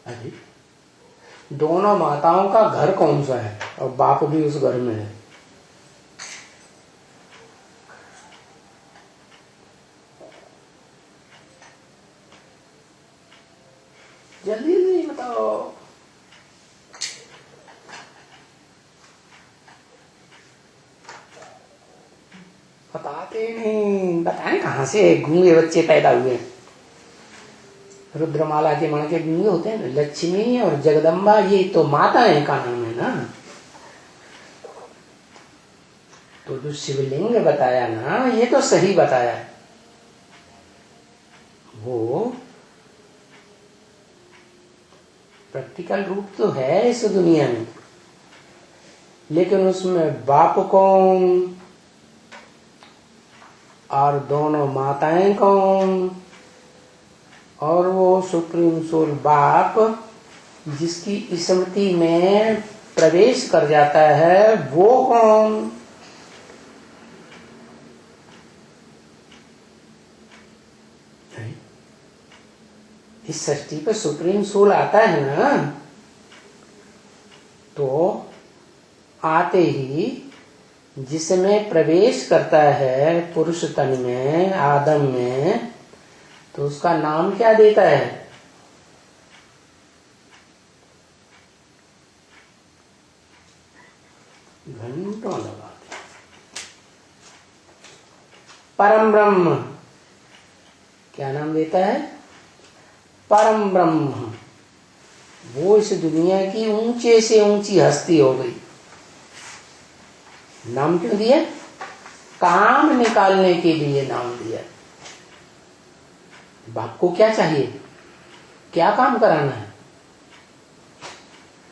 अरे दोनों माताओं का घर कौन सा है और बाप भी उस घर में है? जल्दी जल्दी बताओ। बताते नहीं, बताएं कहाँ से गूंगे बच्चे पैदा हुए? रुद्रमाला के मण के गूंगे होते हैं ना, लक्ष्मी और जगदम्बा, ये तो माताएं का नाम है ना। तो जो शिवलिंग बताया ना, ये तो सही बताया है। वो प्रैक्टिकल रूप तो है इस दुनिया में, लेकिन उसमें बाप कौन और दोनों माताएं कौन, और वो सुप्रीम सोल बाप जिसकी स्मृति में प्रवेश कर जाता है, वो कौन? इस सृष्टि पे सुप्रीम सोल आता है ना, तो आते ही जिसमें प्रवेश करता है पुरुष तन में, आदम में, तो उसका नाम क्या देता है? घंटों लगाते। परम ब्रह्म क्या नाम देता है? परम ब्रह्म। वो इस दुनिया की ऊंचे से ऊंची हस्ती हो गई। नाम क्यों दिया? काम निकालने के लिए नाम दिया। बाप को क्या चाहिए? क्या काम कराना है?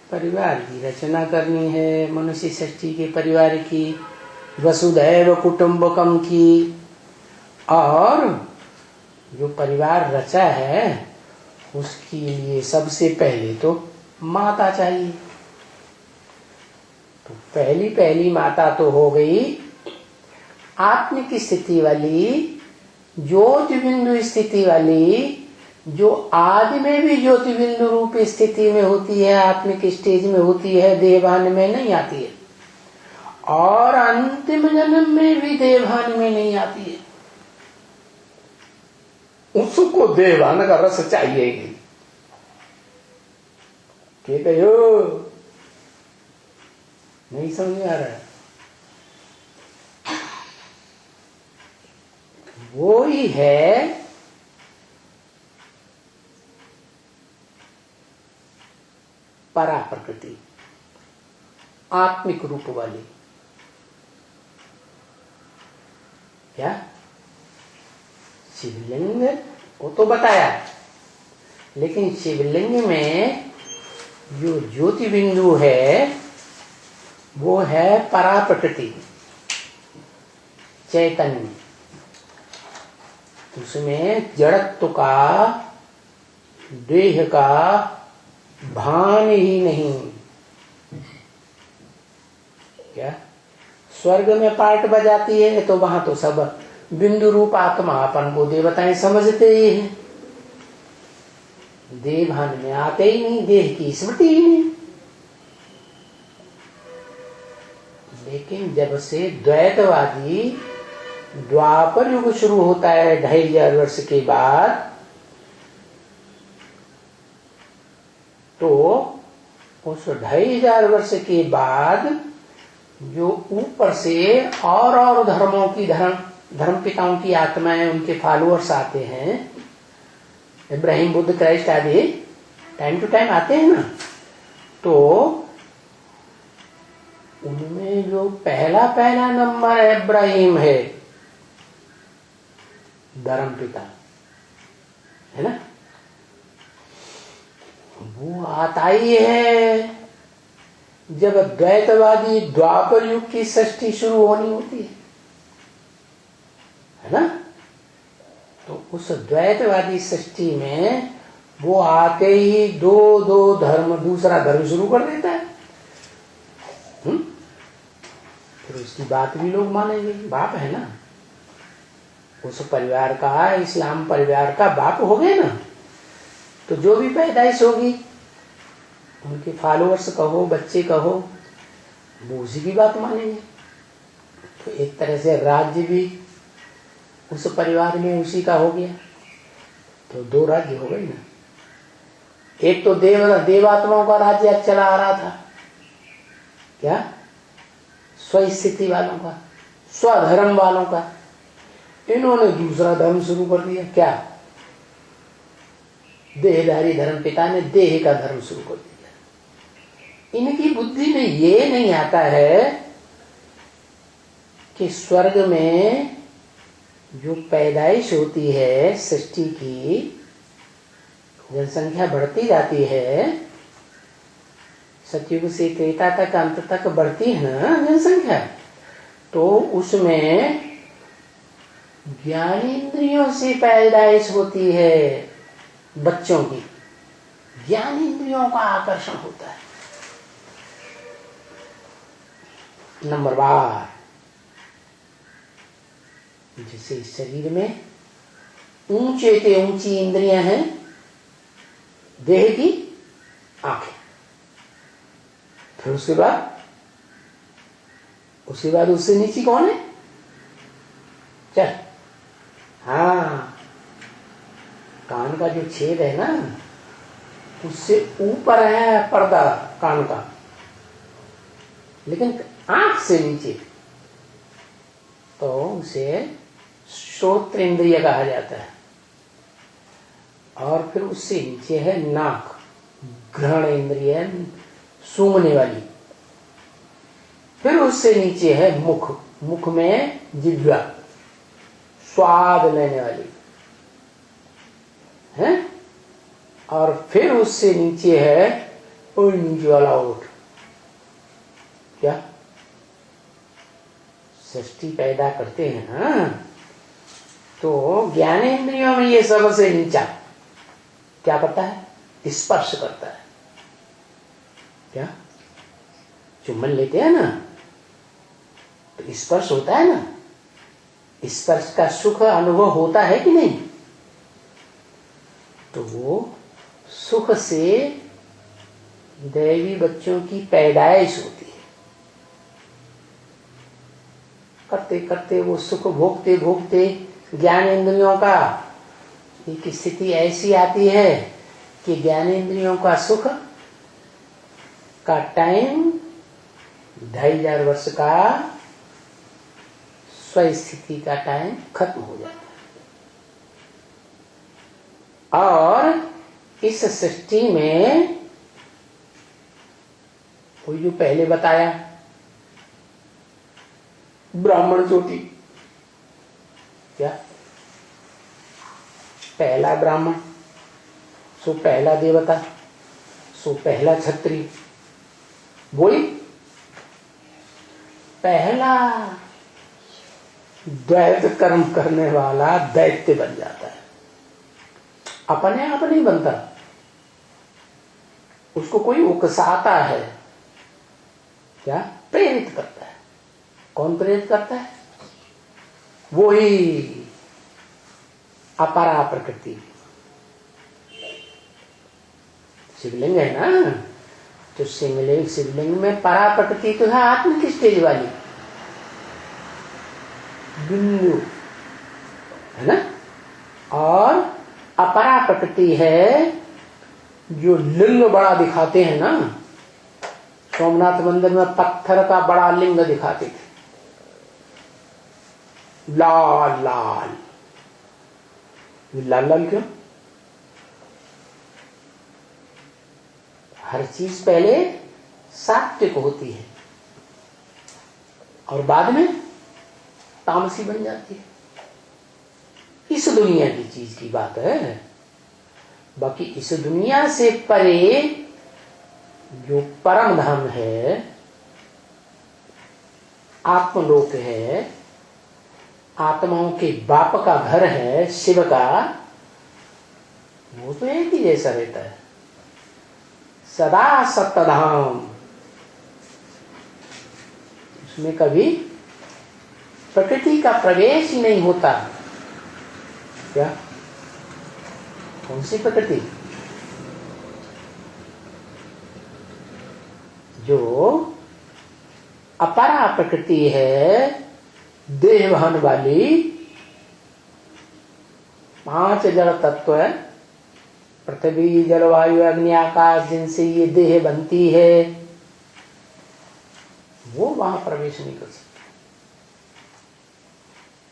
परिवार की रचना करनी है, मनुष्य सृष्टि के परिवार की, वसुधैव कुटुंबकम की। और जो परिवार रचा है उसके लिए सबसे पहले तो माता चाहिए। तो पहली माता तो हो गई आत्मिक स्थिति वाली, ज्योति बिंदु स्थिति वाली, जो आदि में भी ज्योति बिंदु रूप स्थिति में होती है, आत्मिक स्टेज में होती है, देवभान में नहीं आती है, और अंतिम जन्म में भी देवभान में नहीं आती है। उसको देवभान का रस चाहिए। कहते हो नहीं समझ में आ रहा है? वो ही है परा प्रकृति, आत्मिक रूप वाली। क्या शिवलिंग वो तो बताया, लेकिन शिवलिंग में जो ज्योति बिंदु है वो है परा प्रकृति, चैतन्य। उसमें जड़त्व का, देह का भान ही नहीं। क्या स्वर्ग में पार्ट बजाती है तो वहां तो सब बिंदु रूप आत्मा अपन को देवताएं समझते ही है, देवभान में आते ही नहीं, देह की स्मृति ही नहीं। लेकिन जब से द्वैतवादी द्वापर युग शुरू होता है 2500 वर्ष के बाद, तो उस 2500 वर्ष के बाद जो ऊपर से और धर्मों की धर्म पिताओं की आत्माएं, उनके फॉलोअर्स आते हैं, इब्राहिम, बुद्ध, क्राइस्ट आदि टाइम टू टाइम आते हैं ना, तो उनमें जो पहला नंबर इब्राहिम है, धर्म पिता है ना, वो आता ही है जब द्वैतवादी द्वापर युग की सृष्टि शुरू होनी होती है ना। तो उस द्वैतवादी सृष्टि में वो आते ही दो धर्म, दूसरा धर्म शुरू कर देता है। फिर उसकी बात भी लोग मानेंगे, बाप है ना, उस परिवार का, इस्लाम परिवार का बाप हो गए ना। तो जो भी पैदाइश होगी उनके फॉलोअर्स कहो, बच्चे कहो, वो उसी की बात मानेंगे। तो एक तरह से राज्य भी उस परिवार में उसी का हो गया, तो दो राज्य हो गए ना। एक तो देवात्माओं का राज्य अब चला आ रहा था, क्या स्वस्थिति वालों का, स्वधर्म वालों का। इन्होंने दूसरा धर्म शुरू कर दिया, क्या देहधारी धर्म, पिता ने देह का धर्म शुरू कर दिया। इनकी बुद्धि में ये नहीं आता है कि स्वर्ग में जो पैदाइश होती है सृष्टि की, जनसंख्या बढ़ती जाती है, सतयुग से त्रेता तक अंत तक बढ़ती है ना जनसंख्या, तो उसमें ज्ञानेंद्रियों से पैदाइश होती है बच्चों की, ज्ञानेंद्रियों का आकर्षण होता है। नंबर बार, जैसे इस शरीर में ऊंचे से ऊंची इंद्रियां हैं, देह की आंखें, फिर उसके बाद उससे नीचे कौन है? चल, हाँ, कान का जो छेद है ना, उससे ऊपर है पर्दा कान का, लेकिन आंख से नीचे, तो उसे श्रोत्र इंद्रिय कहा जाता है। और फिर उससे नीचे है नाक, ग्रहण इंद्रिय, सूंघने वाली। फिर उससे नीचे है मुख, मुख में जिह्वा, स्वाद लेने वाली है। और फिर उससे नीचे है नीचे वाला ओठ, क्या सृष्टि पैदा करते हैं ना, तो ज्ञानेंद्रियों में ये सबसे नीचा क्या करता है? स्पर्श करता है। क्या चुम्बन लेते हैं ना, तो स्पर्श होता है ना, स्पर्श का सुख अनुभव होता है कि नहीं? तो वो सुख से दैवी बच्चों की पैदाइश होती है। करते करते वो सुख भोगते भोगते ज्ञानेंद्रियों का एक स्थिति ऐसी आती है कि ज्ञानेंद्रियों का सुख का टाइम 2500 वर्ष का स्वस्थिति का टाइम खत्म हो जाता है। और इस सृष्टि में वो जो पहले बताया ब्राह्मण ज्योति, क्या पहला ब्राह्मण, सो पहला देवता, सो पहला क्षत्रिय, बोली पहला दैत्य कर्म करने वाला दैत्य बन जाता है। अपने आप नहीं बनता, उसको कोई उकसाता है, क्या प्रेरित करता है। कौन प्रेरित करता है? वो ही अपरा प्रकृति। शिवलिंग है ना, तो शिवलिंग में परा प्रकृति तो है आत्म की स्टेज वाली, बिंदु है ना, और अपरा प्रकृति है जो लिंग बड़ा दिखाते हैं ना। सोमनाथ मंदिर में पत्थर का बड़ा लिंग दिखाते थे, लाल लाल। लाल लाल क्यों? हर चीज पहले सात्विक होती है और बाद में तामसी बन जाती है। इस दुनिया की चीज की बात है। बाकी इस दुनिया से परे जो परम धाम है, आत्मलोक है, आत्माओं के बाप का घर है शिव का, वो तो एक ही जैसा रहता है, सदा सत्यधाम। उसमें कभी प्रकृति का प्रवेश ही नहीं होता। क्या? कौन सी प्रकृति? जो अपरा प्रकृति है, देह वहन वाली, 5 जड़ तत्व है, पृथ्वी जल वायु अग्नि आकाश, जिनसे ये देह बनती है, वो वहां प्रवेश नहीं कर सकते।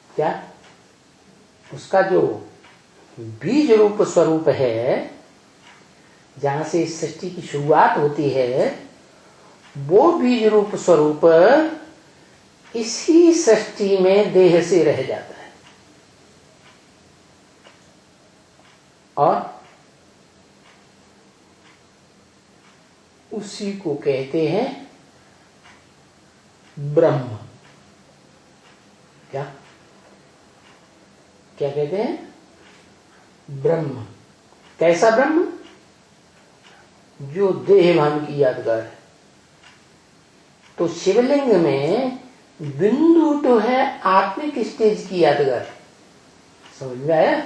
क्या? उसका जो बीज रूप स्वरूप है, जहां से इस सृष्टि की शुरुआत होती है, वो बीज रूप स्वरूप इसी सृष्टि में देह से रह जाता है और उसी को कहते हैं ब्रह्म। क्या क्या कहते हैं? ब्रह्म। कैसा ब्रह्म? जो देहभान की यादगार है। तो शिवलिंग में बिंदु तो है आत्मिक स्टेज की यादगार, समझ में आया?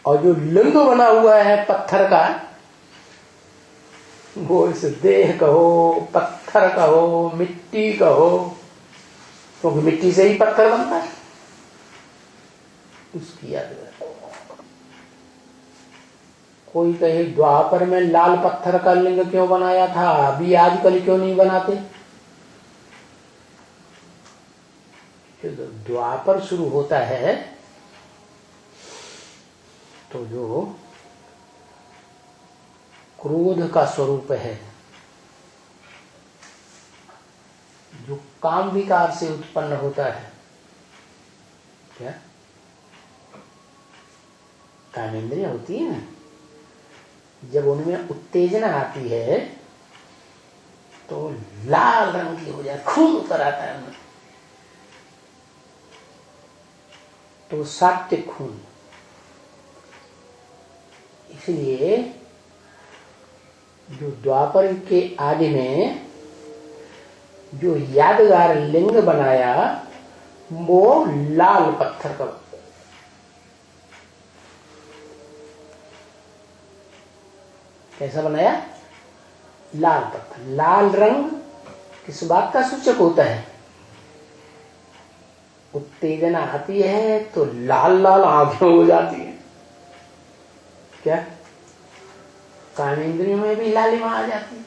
और जो लिंग बना हुआ है पत्थर का, वो इस देह कहो, पत्थर कहो, मिट्टी कहो, क्योंकि मिट्टी से ही पत्थर बनता है, उसकी यादगार। कोई कहे द्वापर में लाल पत्थर का लिंग क्यों बनाया था, अभी आजकल क्यों नहीं बनाते? द्वापर शुरू होता है तो जो क्रोध का स्वरूप है, जो काम विकार से उत्पन्न होता है, क्या कामेंद्रियां होती है ना, जब उनमें उत्तेजना आती है तो लाल रंग की हो जाए, खून उतर आता है उनमें, तो सात्विक खून। इसलिए जो द्वापर के आदि में जो यादगार लिंग बनाया, वो लाल पत्थर का। कैसा बनाया? लाल पत्थर। लाल रंग किस बात का सूचक होता है? उत्तेजना आती है तो लाल लाल आंखें हो जाती है। क्या कामेंद्रियों में भी लालिमा आ जाती है?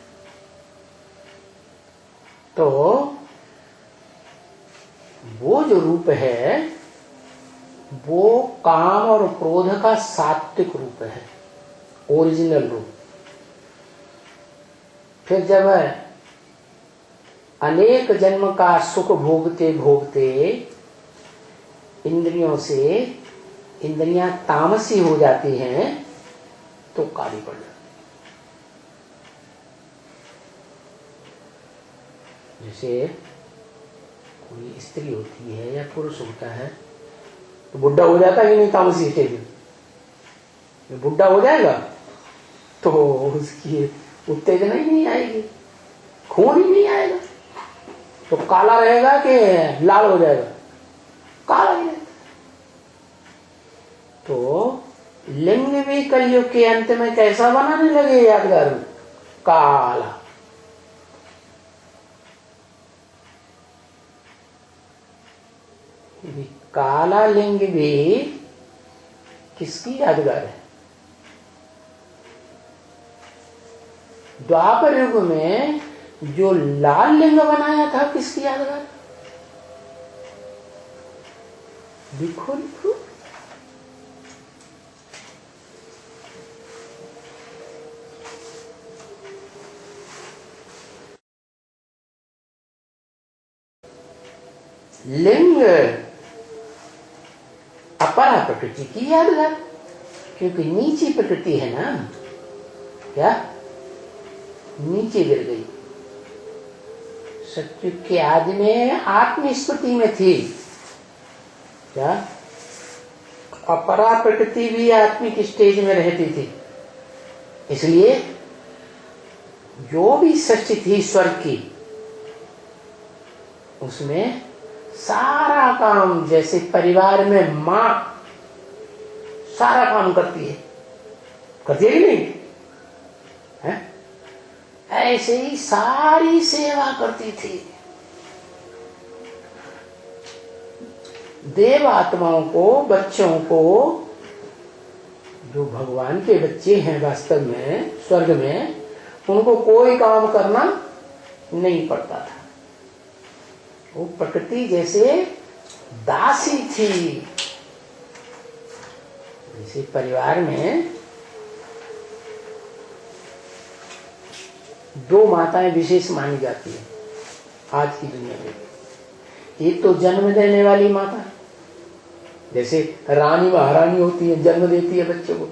तो वो जो रूप है वो काम और क्रोध का सात्विक रूप है, ओरिजिनल रूप। फिर जब अनेक जन्म का सुख भोगते भोगते इंद्रियों से इंद्रियां तामसी हो जाती हैं तो काली पड़ जाती। जैसे कोई स्त्री होती है या पुरुष होता है तो बुढ़ा हो जाता है कि नहीं? तामसी स्टेज में बुढ़ा हो जाएगा तो उसकी उत्तेजना ही नहीं आएगी, खून ही नहीं आएगा, तो काला रहेगा कि लाल हो जाएगा? काला ही रहेगा। तो लिंग भी कलयुग के अंत में कैसा बनाने लगे यादगार में? काला। काला लिंग भी किसकी यादगार है? द्वापर युग में जो लाल लिंग बनाया था किसकी यादगार? लिखो लिखो। लिंग अपरा प्रकृति की यादगार, क्योंकि नीची प्रकृति है ना, क्या नीचे गिर गई। सत्युग के आदि में आत्मस्मृति में थी, क्या अपरा प्रकृति भी आत्मिक स्टेज में रहती थी। इसलिए जो भी सृष्टि थी स्वर्ग की, उसमें सारा काम, जैसे परिवार में मां सारा काम करती है कि नहीं है? ऐसे ही सारी सेवा करती थी। देव आत्माओं को, बच्चों को, जो भगवान के बच्चे हैं वास्तव में स्वर्ग में, उनको कोई काम करना नहीं पड़ता था। वो प्रकृति जैसे दासी थी। जैसे परिवार में दो माताएं विशेष मानी जाती है आज की दुनिया में। एक तो जन्म देने वाली माता, जैसे रानी महारानी होती है, जन्म देती है बच्चे को,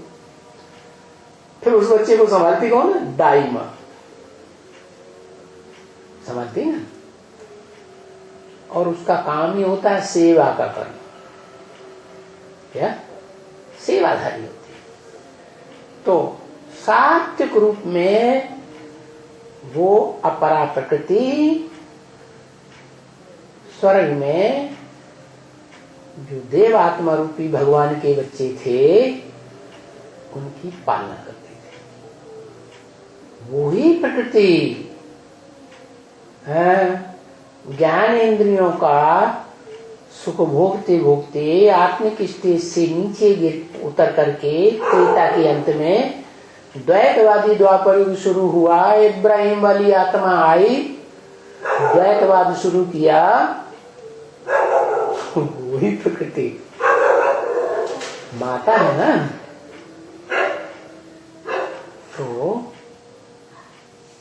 फिर उस बच्चे को संभालती कौन है? दाई माँ संभालती है ना। और उसका काम ही होता है सेवा का करना। क्या? सेवाधारी होती है। तो सात्विक रूप में वो अपरा प्रकृति स्वर्ग में जो देव आत्मा रूपी भगवान के बच्चे थे उनकी पालना करते थे। वही प्रकृति ज्ञान इंद्रियों का सुख भोगते भोगते आत्मिक स्टेज से नीचे गिर उतर करके त्रेता के अंत में द्वैतवादी द्वापर युग शुरू हुआ। इब्राहिम वाली आत्मा आई, द्वैतवाद शुरू किया। वही प्रकृति माता है ना। तो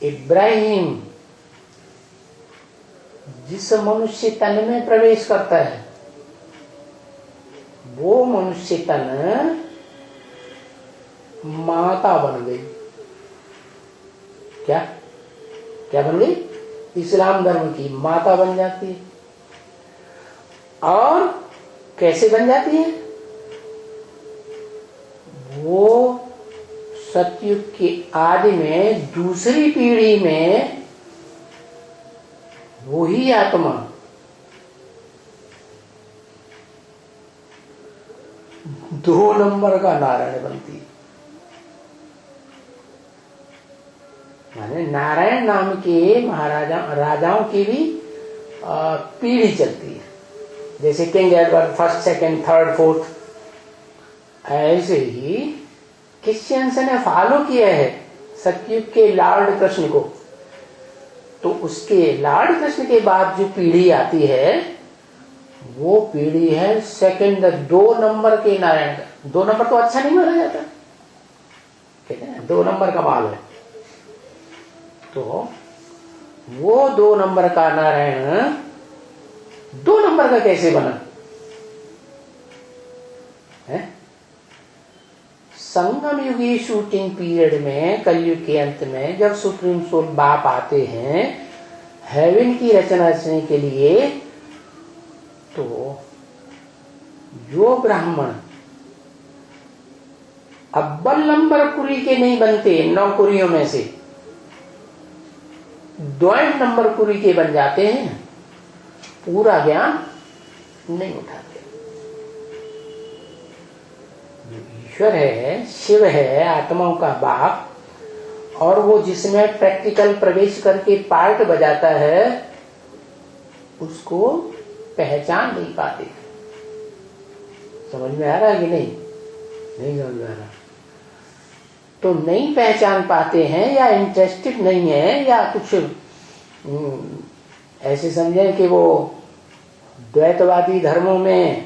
इब्राहिम जिस मनुष्य तन में प्रवेश करता है वो मनुष्य तन माता बन गई। क्या क्या बन गई? इस्लाम धर्म की माता बन जाती है। और कैसे बन जाती है? वो सतयुग के आदि में दूसरी पीढ़ी में वही आत्मा दो नंबर का नारायण बनती है। माने नारायण नाम के महाराजा राजाओं की भी पीढ़ी चलती है। जैसे king Edward first, second, third, fourth. ऐसे ही क्रिश्चियंस ने फॉलो किया है सतयुग के लॉर्ड कृष्ण को। तो उसके लॉर्ड कृष्ण के बाद जो पीढ़ी आती है वो पीढ़ी है सेकंड, 2 नंबर के नारायण का। 2 नंबर तो अच्छा नहीं माना जाता, ठीक है, 2 नंबर का माल है। तो वो 2 नंबर का नारायण 2 नंबर का कैसे बना है? संगम युगी शूटिंग पीरियड में, कलयुग के अंत में, जब सुप्रीम सोल बाप आते हैं हेवन की रचना रचने के लिए, तो जो ब्राह्मण अव्वल नंबर कुरी के नहीं बनते, 9 कुरियों में से 2 नंबर कुरी के बन जाते हैं, पूरा ज्ञान नहीं उठाते। ईश्वर है, शिव है, आत्माओं का बाप, और वो जिसमें प्रैक्टिकल प्रवेश करके पार्ट बजाता है उसको पहचान नहीं पाते। समझ में आ रहा है कि नहीं? नहीं समझ में आ रहा। तो नहीं पहचान पाते हैं, या इंटरेस्टेड नहीं है, या कुछ ऐसे समझें कि वो द्वैतवादी धर्मों में